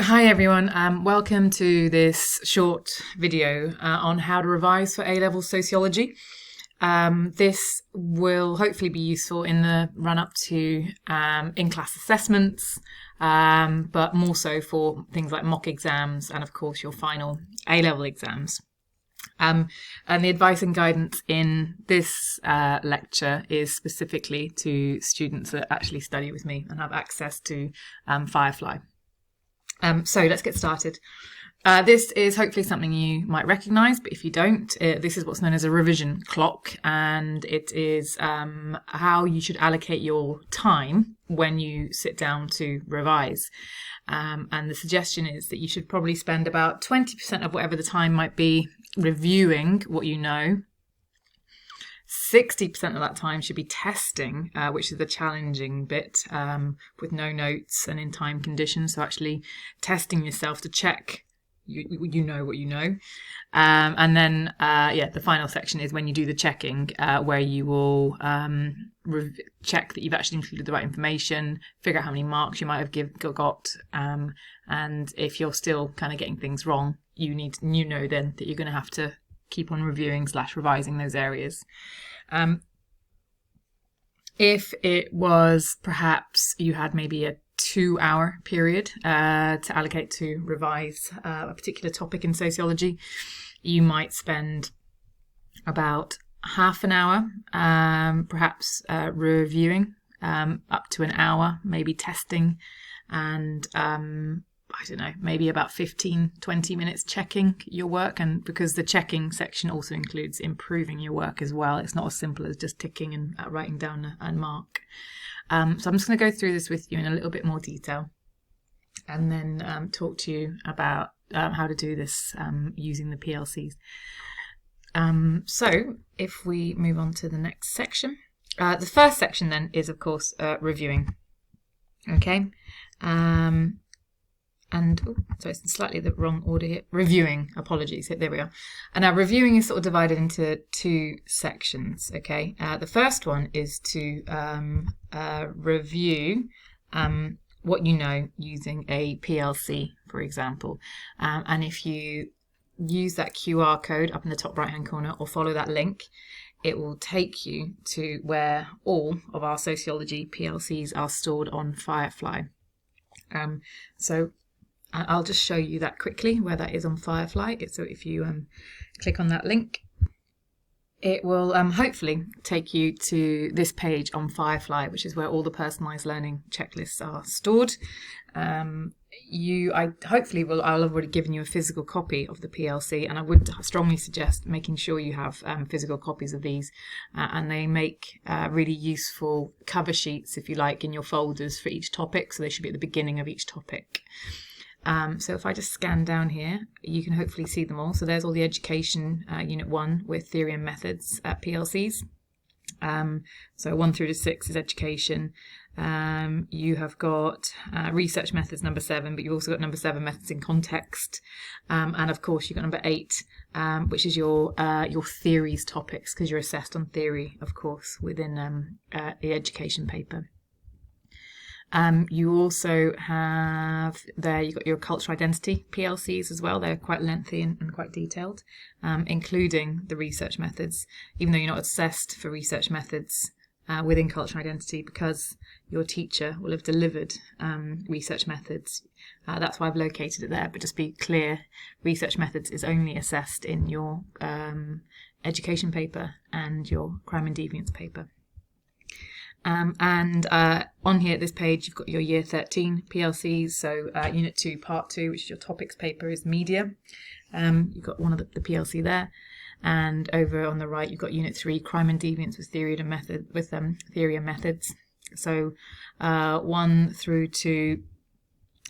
Hi everyone, welcome to this short video on how to revise for A-level sociology. This will hopefully be useful in the run-up to in-class assessments, but more so for things like mock exams and of course your final A-level exams. And the advice and guidance in this lecture is specifically to students that actually study with me and have access to Firefly. So let's get started. This is hopefully something you might recognise, but if you don't, this is what's known as a revision clock, and it is how you should allocate your time when you sit down to revise. And the suggestion is that you should probably spend about 20% of whatever the time might be reviewing what you know. 60% of that time should be testing, which is the challenging bit, with no notes and in time conditions. So actually testing yourself to check you know what you know. And then, the final section is when you do the checking, where you will check that you've actually included the right information, figure out how many marks you might have got, and if you're still kind of getting things wrong, you know then that you're going to have to keep on reviewing/revising those areas. If it was perhaps you had maybe a 2-hour period to allocate to revise a particular topic in sociology, you might spend about half an hour perhaps reviewing, up to an hour maybe testing, and I don't know, maybe about 15-20 minutes checking your work. And because the checking section also includes improving your work as well, it's not as simple as just ticking and writing down a mark. So I'm just going to go through this with you in a little bit more detail and then talk to you about how to do this using the PLCs. So if we move on to the next section, the first section then is of course reviewing. Okay. So it's slightly the wrong order here. Reviewing, apologies. There we are. And now reviewing is sort of divided into two sections. Okay. The first one is to review what you know using a PLC, for example. And if you use that QR code up in the top right-hand corner or follow that link, it will take you to where all of our sociology PLCs are stored on Firefly. So I'll just show you that quickly, where that is on Firefly. So if you click on that link, it will hopefully take you to this page on Firefly, which is where all the personalised learning checklists are stored. I'll have already given you a physical copy of the PLC, and I would strongly suggest making sure you have physical copies of these, and they make really useful cover sheets, if you like, in your folders for each topic, so they should be at the beginning of each topic. So if I just scan down here, you can hopefully see them all. So there's all the education, Unit 1 with theory and methods at PLCs. So 1 through to 6 is education. You have got research methods number 7, but you've also got number 7 methods in context. And of course you've got number 8, which is your theories topics, because you're assessed on theory, of course, within the education paper. You also have there, you've got your cultural identity PLCs as well. They're quite lengthy and quite detailed, including the research methods, even though you're not assessed for research methods within cultural identity, because your teacher will have delivered research methods. That's why I've located it there, but just be clear, research methods is only assessed in your education paper and your crime and deviance paper. On here at this page, you've got your Year 13 PLCs. So Unit 2, Part 2, which is your topics paper, is media. You've got one of the PLC there. And over on the right, you've got Unit 3, Crime and Deviance with theory and methods. So 1 through to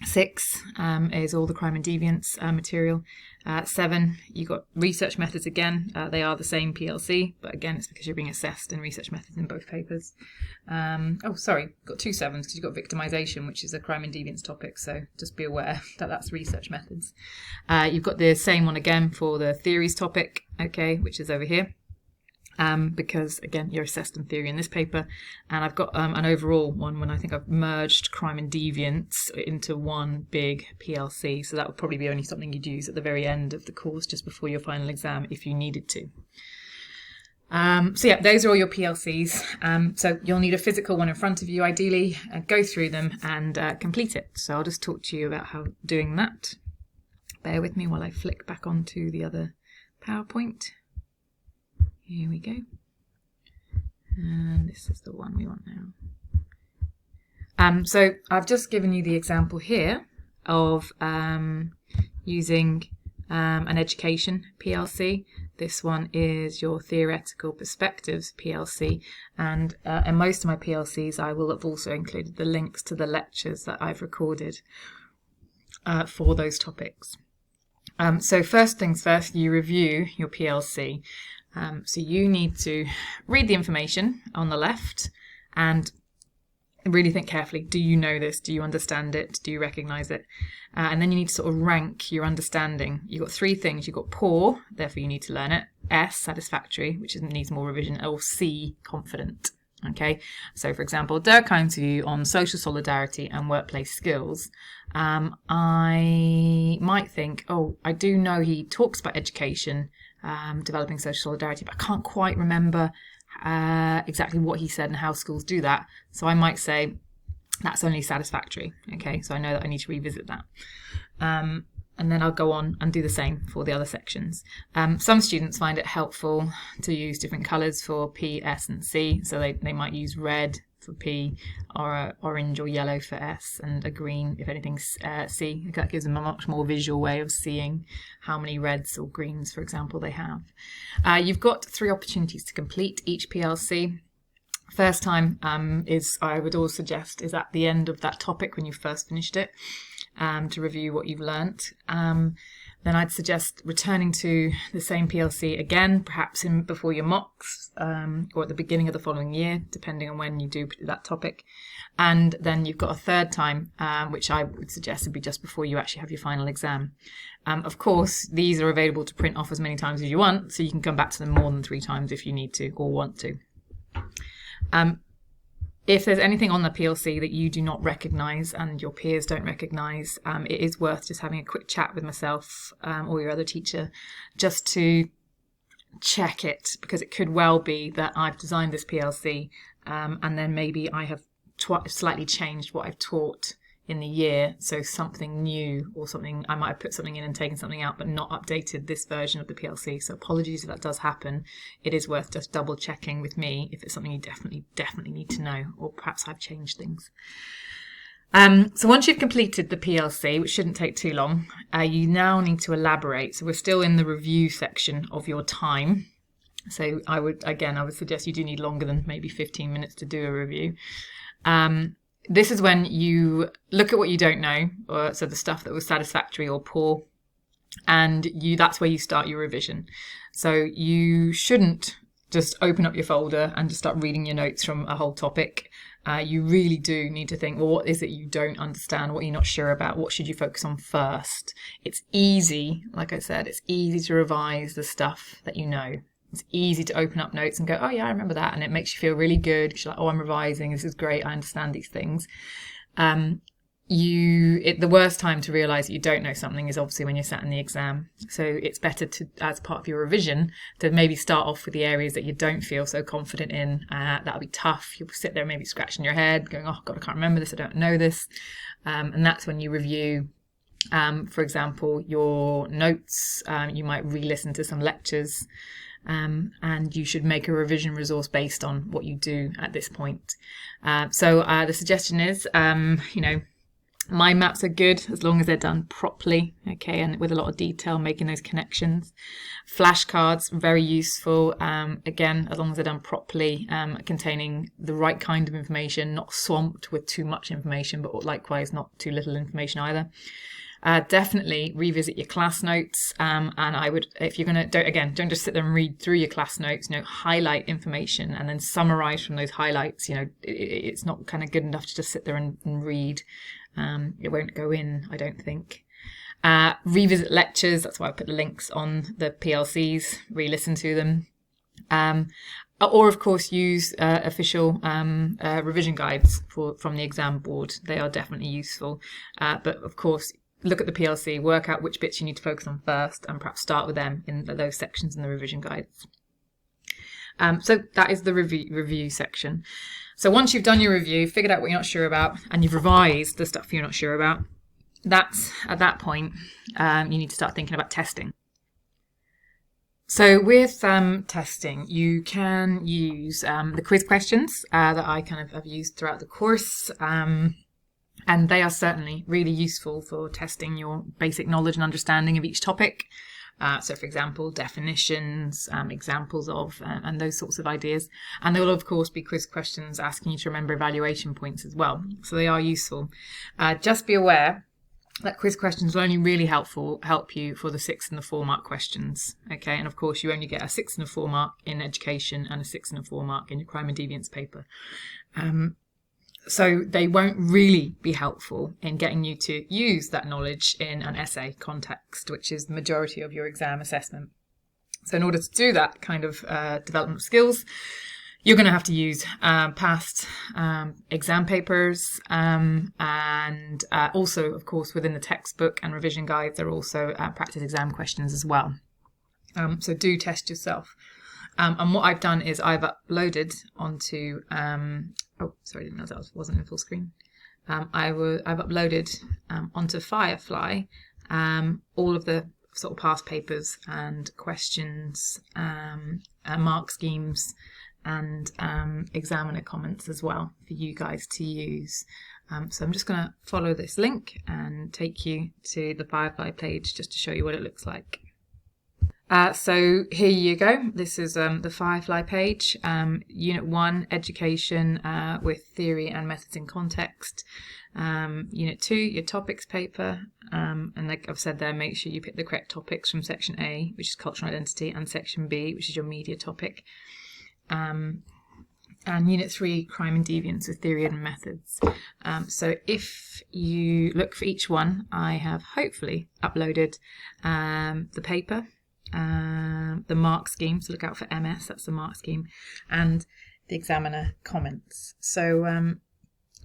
6 is all the crime and deviance material. 7, you've got research methods again. They are the same PLC, but again, it's because you're being assessed in research methods in both papers. Got 2 7s because you've got victimization, which is a crime and deviance topic. So just be aware that that's research methods. You've got the same one again for the theories topic, okay, which is over here. because again, you're assessed in theory in this paper, and I've got an overall one when I think I've merged crime and deviance into one big PLC. So that would probably be only something you'd use at the very end of the course, just before your final exam, if you needed to. So yeah, those are all your PLCs. So you'll need a physical one in front of you, ideally. Go through them and complete it. So I'll just talk to you about how doing that. Bear with me while I flick back onto the other PowerPoint. Here we go. And this is the one we want now. So I've just given you the example here of using an education PLC. This one is your theoretical perspectives PLC, and in most of my PLCs I will have also included the links to the lectures that I've recorded for those topics. So first things first, you review your PLC. So you need to read the information on the left and really think carefully. Do you know this? Do you understand it? Do you recognise it? And then you need to sort of rank your understanding. You've got three things. You've got poor, therefore you need to learn it. S, satisfactory, which needs more revision. Or C, confident. Okay, so for example, Durkheim's view on social solidarity and workplace skills. I might think, oh, I do know he talks about education, developing social solidarity, but I can't quite remember exactly what he said and how schools do that. So I might say that's only satisfactory. Okay, so I know that I need to revisit that. And then I'll go on and do the same for the other sections. Some students find it helpful to use different colours for P, S and C. So they might use red for P, or a orange or yellow for S, and a green, if anything, C. That gives them a much more visual way of seeing how many reds or greens, for example, they have. You've got 3 opportunities to complete each PLC. First time I would always suggest, is at the end of that topic when you first finished it, to review what you've learnt. Then I'd suggest returning to the same PLC again, perhaps before your mocks, or at the beginning of the following year, depending on when you do that topic. And then you've got a third time, which I would suggest would be just before you actually have your final exam. Of course, these are available to print off as many times as you want, so you can come back to them more than 3 times if you need to or want to. If there's anything on the PLC that you do not recognise and your peers don't recognise, it is worth just having a quick chat with myself or your other teacher just to check it, because it could well be that I've designed this PLC and then maybe I have slightly changed what I've taught in the year, so something new or something, I might have put something in and taken something out but not updated this version of the PLC. So apologies if that does happen. It is worth just double checking with me if it's something you definitely need to know, or perhaps I've changed things. So once you've completed the PLC, which shouldn't take too long, you now need to elaborate. So we're still in the review section of your time. So I would suggest you do need longer than maybe 15 minutes to do a review. This is when you look at what you don't know, so the stuff that was satisfactory or poor, and that's where you start your revision. So you shouldn't just open up your folder and just start reading your notes from a whole topic. You really do need to think, well, what is it you don't understand? What are you not sure about? What should you focus on first? It's easy, like I said, it's easy to revise the stuff that you know. It's easy to open up notes and go, oh yeah, I remember that. And it makes you feel really good because you're like, oh, I'm revising. This is great. I understand these things. The worst time to realise that you don't know something is obviously when you're sat in the exam. So it's better to, as part of your revision, to maybe start off with the areas that you don't feel so confident in. That'll be tough. You'll sit there maybe scratching your head going, oh God, I can't remember this. I don't know this. And that's when you review, for example, your notes. You might re-listen to some lectures. And you should make a revision resource based on what you do at this point. So the suggestion is, mind maps are good as long as they're done properly, okay, and with a lot of detail, making those connections. Flashcards, very useful, again, as long as they're done properly, containing the right kind of information, not swamped with too much information, but likewise not too little information either. Definitely revisit your class notes, and I would, if you're going to, don't just sit there and read through your class notes, highlight information and then summarize from those highlights. It's not kind of good enough to just sit there and read. It won't go in, I don't think. Revisit lectures, that's why I put the links on the PLCs, re-listen to them. Or, of course, use official revision guides from the exam board. They are definitely useful. But, of course, look at the PLC, work out which bits you need to focus on first, and perhaps start with them in those sections in the revision guides. So that is the review section. So once you've done your review, figured out what you're not sure about, and you've revised the stuff you're not sure about, at that point, you need to start thinking about testing. So with testing, you can use the quiz questions that I kind of have used throughout the course. And they are certainly really useful for testing your basic knowledge and understanding of each topic. So, for example, definitions, examples of, and those sorts of ideas. And there will, of course, be quiz questions asking you to remember evaluation points as well. So they are useful. Just be aware that quiz questions will only really help you for the 6 and the 4 mark questions. Okay, and of course, you only get a 6 and a 4 mark in education and a 6 and a 4 mark in your crime and deviance paper. So they won't really be helpful in getting you to use that knowledge in an essay context, which is the majority of your exam assessment. So in order to do that kind of development of skills, you're going to have to use past exam papers and also, of course, within the textbook and revision guides, there are also practice exam questions as well. So do test yourself. And what I've done is I've uploaded onto, oh, sorry, I didn't know that wasn't in full screen. I've uploaded onto Firefly all of the sort of past papers and questions, mark schemes, and examiner comments as well for you guys to use. So I'm just going to follow this link and take you to the Firefly page just to show you what it looks like. So here you go. This is the Firefly page, Unit 1, Education with Theory and Methods in Context. Unit 2, your topics paper. And like I've said there, make sure you pick the correct topics from Section A, which is Cultural Identity, and Section B, which is your media topic. And Unit 3, Crime and Deviance with Theory and Methods. So if you look for each one, I have hopefully uploaded the paper, the mark scheme, so look out for MS, that's the mark scheme, and the examiner comments. So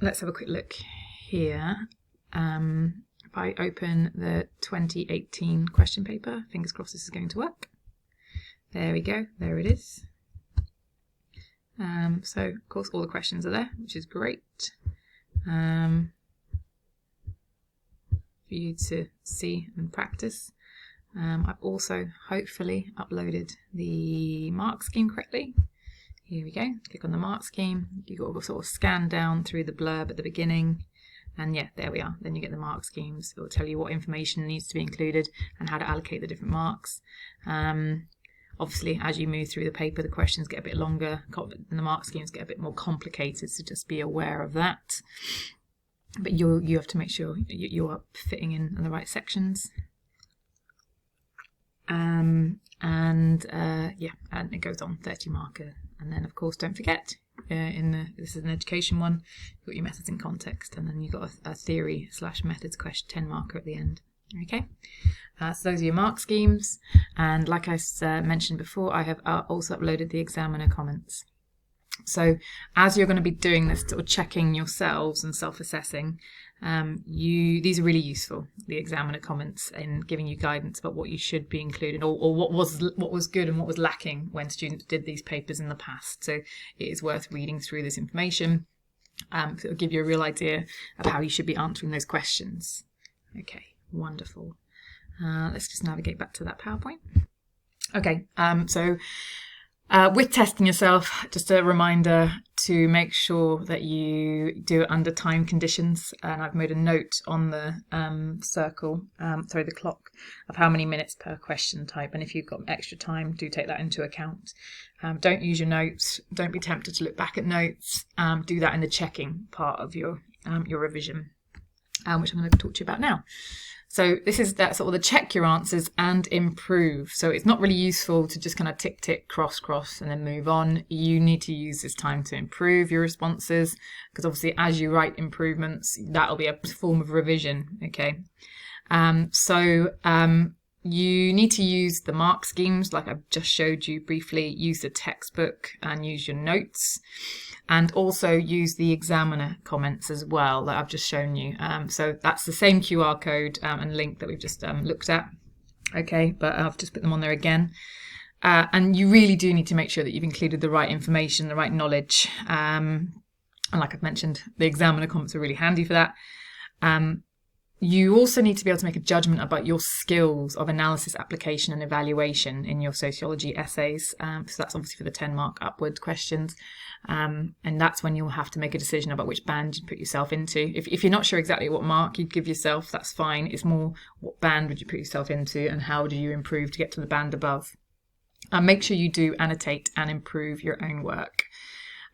let's have a quick look here. If I open the 2018 question paper, fingers crossed this is going to work. There we go, there it is. So of course all the questions are there, which is great for you to see and practice. I've also hopefully uploaded the mark scheme correctly. Here we go, click on the mark scheme, you've got to sort of scan down through the blurb at the beginning, and yeah, there we are. Then you get the mark schemes. It will tell you what information needs to be included and how to allocate the different marks. Obviously, as you move through the paper, the questions get a bit longer and the mark schemes get a bit more complicated, so just be aware of that. But you have to make sure you're fitting in the right sections. Yeah, and it goes on, 30 marker. And then, of course, don't forget, this is an education one, you've got your methods in context, and then you've got a theory/methods question, 10 marker at the end. Okay, so those are your mark schemes, and like I mentioned before, I have also uploaded the examiner comments. So as you're going to be doing this, sort of checking yourselves and self-assessing, these are really useful, the examiner comments, in giving you guidance about what you should be included, or what was good and what was lacking when students did these papers in the past. So it is worth reading through this information. It will give you a real idea of how you should be answering those questions. Okay, wonderful. Let's just navigate back to that PowerPoint. Okay, so with testing yourself, just a reminder to make sure that you do it under time conditions. And I've made a note on the the clock, of how many minutes per question type. And if you've got extra time, do take that into account. Don't use your notes. Don't be tempted to look back at notes. Do that in the checking part of your revision, which I'm going to talk to you about now. So this is that sort of the check your answers and improve. So it's not really useful to just kind of tick, tick, cross, cross, and then move on. You need to use this time to improve your responses, because obviously as you write improvements, that'll be a form of revision. Okay. You need to use the mark schemes like I've just showed you briefly, use the textbook and use your notes, and also use the examiner comments as well that I've just shown you. So that's the same QR code and link that we've just looked at. Okay, but I've just put them on there again. And you really do need to make sure that you've included the right information, the right knowledge. And like I've mentioned, the examiner comments are really handy for that. You also need to be able to make a judgment about your skills of analysis, application and evaluation in your sociology essays. So that's obviously for the 10-mark upward questions. And that's when you'll have to make a decision about which band you put yourself into. If you're not sure exactly what mark you'd give yourself, that's fine. It's more what band would you put yourself into and how do you improve to get to the band above. And make sure you do annotate and improve your own work.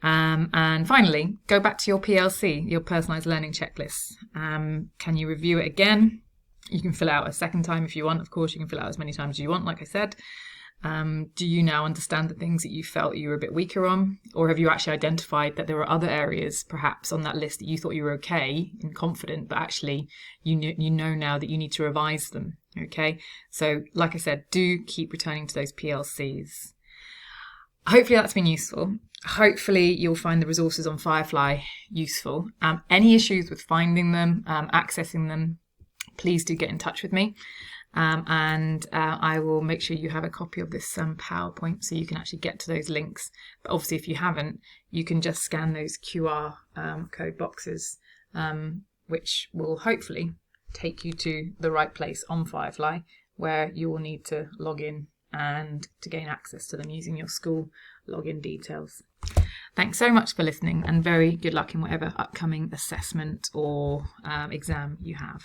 And finally, go back to your PLC, your personalised learning checklist. Can you review it again? You can fill out a second time if you want. Of course, you can fill out as many times as you want, like I said. Do you now understand the things that you felt you were a bit weaker on? Or have you actually identified that there were other areas perhaps on that list that you thought you were okay and confident, but actually you know now that you need to revise them? Okay, so like I said, do keep returning to those PLCs. Hopefully that's been useful. Hopefully you'll find the resources on Firefly useful. Any issues with finding them, accessing them, please do get in touch with me. And I will make sure you have a copy of this PowerPoint so you can actually get to those links. But obviously if you haven't, you can just scan those QR code boxes, which will hopefully take you to the right place on Firefly where you will need to log in and to gain access to them using your school login details. Thanks so much for listening and very good luck in whatever upcoming assessment or exam you have.